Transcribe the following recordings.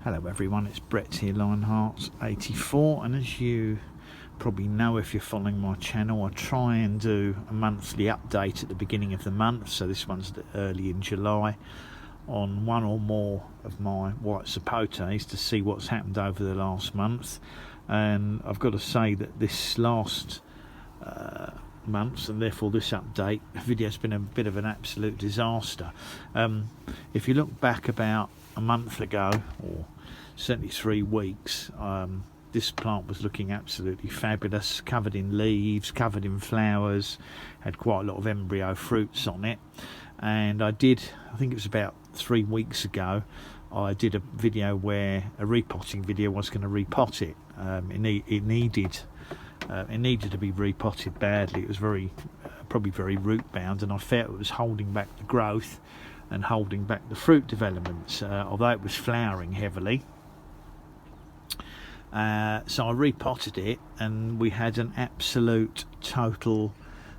Hello everyone, it's Brett here, Lionheart84, and as you probably know if you're following my channel, I try and do a monthly update at the beginning of the month. So this one's early in July, on one or more of my white sapotes to see what's happened over the last month. And I've got to say that this last month, and therefore this update video, has been a bit of an absolute disaster. If you look back about a month ago, or certainly 3 weeks, this plant was looking absolutely fabulous, covered in leaves, covered in flowers, had quite a lot of embryo fruits on it. And I think it was about 3 weeks ago, I did a video where a repotting video. I was going to repot it. It needed to be repotted badly. It was probably very root bound, and I felt it was holding back the growth and holding back the fruit developments, although it was flowering heavily. So I repotted it, and we had an absolute total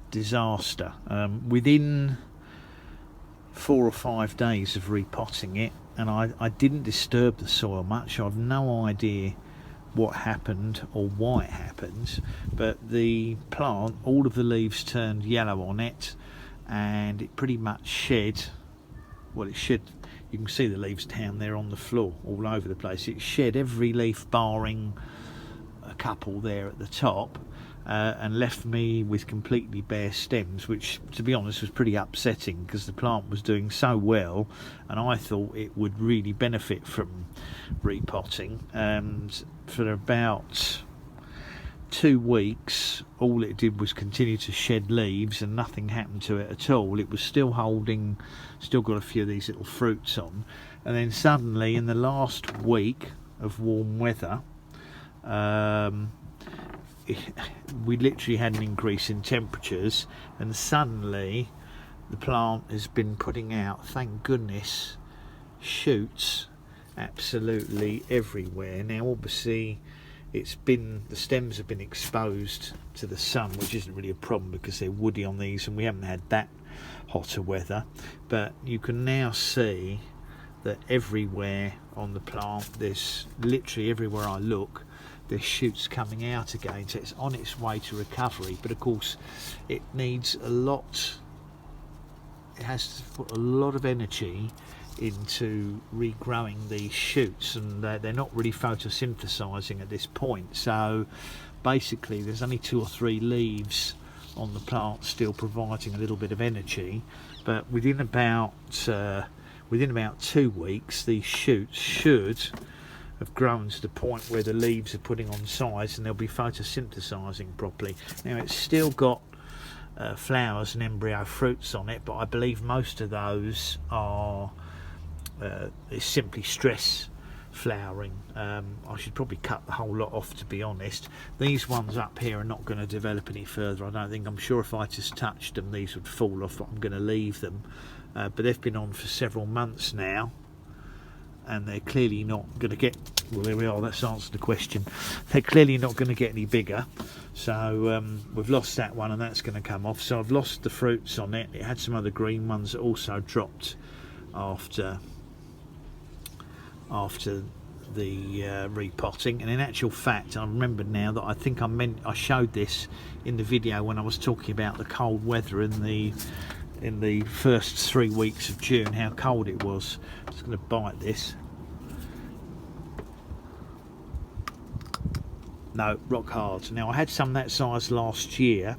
disaster. Within 4 or 5 days of repotting it, and I didn't disturb the soil much. I've no idea what happened or why it happened, but the plant, all of the leaves turned yellow on it, and it pretty much shed. Well, it shed, you can see the leaves down there on the floor all over the place. It shed every leaf barring a couple there at the top, and left me with completely bare stems, which to be honest was pretty upsetting, because the plant was doing so well and I thought it would really benefit from repotting. And for about 2 weeks all it did was continue to shed leaves, and nothing happened to it at all. It was still got a few of these little fruits on, and then suddenly in the last week of warm weather, we literally had an increase in temperatures, and suddenly the plant has been putting out, thank goodness, shoots absolutely everywhere. Now obviously the stems have been exposed to the sun, which isn't really a problem because they're woody on these and we haven't had that hotter weather, but you can now see that everywhere on the plant, there's literally everywhere I look, there's shoots coming out again. So it's on its way to recovery, but of course it needs it has to put a lot of energy into regrowing these shoots, and they're not really photosynthesizing at this point. So basically there's only 2 or 3 leaves on the plant still providing a little bit of energy, but within about 2 weeks these shoots should have grown to the point where the leaves are putting on size and they'll be photosynthesizing properly. Now it's still got flowers and embryo fruits on it, but I believe most of those are is simply stress flowering. I should probably cut the whole lot off, to be honest. These ones up here are not going to develop any further, I don't think. I'm sure if I just touched them these would fall off, but I'm going to leave them. But they've been on for several months now, and they're clearly not going to get, well, there we are, that's answered the question. They're clearly not going to get any bigger. So we've lost that one, and that's going to come off. So I've lost the fruits on it. It had some other green ones that also dropped after the repotting. And in actual fact, I remembered now that I showed this in the video when I was talking about the cold weather in the first 3 weeks of June, how cold it was. I'm just going to bite this. No, rock hard. Now I had some that size last year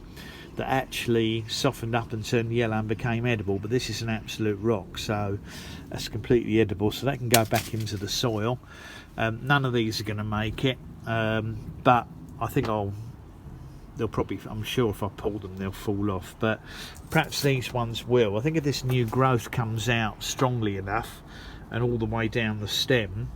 that actually softened up and turned yellow and became edible, but this is an absolute rock, so that's completely edible, so that can go back into the soil. None of these are going to make it, but I think they'll probably, I'm sure if I pull them they'll fall off, but perhaps these ones will. I think if this new growth comes out strongly enough and all the way down the stem,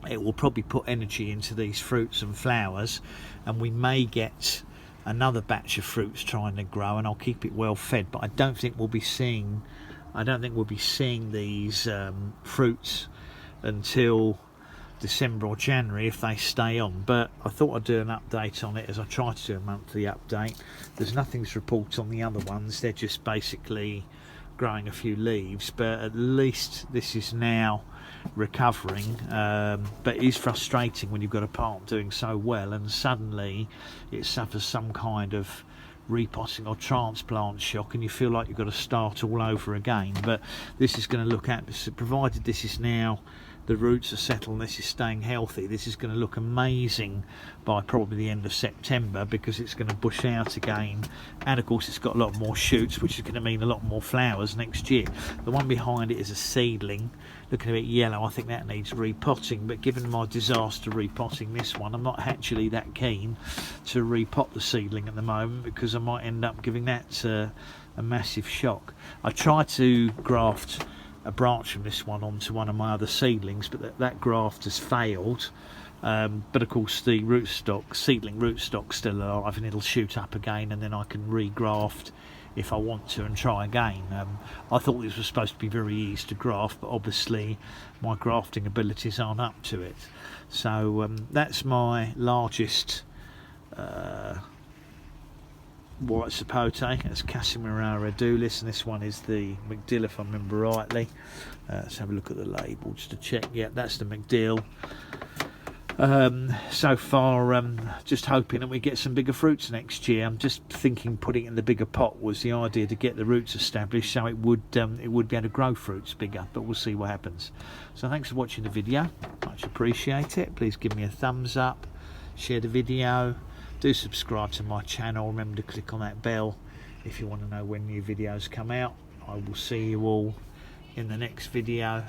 it will probably put energy into these fruits and flowers, and we may get another batch of fruits trying to grow, and I'll keep it well fed. But I don't think we'll be seeing these fruits until December or January if they stay on. But I thought I'd do an update on it, as I try to do a monthly update. There's nothing to report on the other ones, they're just basically growing a few leaves, but at least this is now recovering, but it is frustrating when you've got a plant doing so well and suddenly it suffers some kind of repotting or transplant shock and you feel like you've got to start all over again. But this is going to look at, provided this is now, the roots are settled and this is staying healthy, this is going to look amazing by probably the end of September, because it's going to bush out again, and of course it's got a lot more shoots, which is going to mean a lot more flowers next year. The one behind it is a seedling, looking a bit yellow. I think that needs repotting, but given my disaster repotting this one, I'm not actually that keen to repot the seedling at the moment, because I might end up giving that a massive shock. I tried to graft a branch from this one onto one of my other seedlings, but that graft has failed. But of course the rootstock, seedling rootstock's still alive, and it'll shoot up again, and then I can regraft if I want to and try again. I thought this was supposed to be very easy to graft, but obviously my grafting abilities aren't up to it. So that's my largest white sapote. That's Casimira edulis, and this one is the McDill, if I remember rightly. Let's have a look at the label just to check. Yeah, that's the McDill. So far, just hoping that we get some bigger fruits next year. I'm just thinking putting it in the bigger pot was the idea, to get the roots established so it would be able to grow fruits bigger, but we'll see what happens. So thanks for watching the video, much appreciate it. Please give me a thumbs up, share the video, do subscribe to my channel, remember to click on that bell if you want to know when new videos come out. I will see you all in the next video.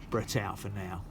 Brett out for now.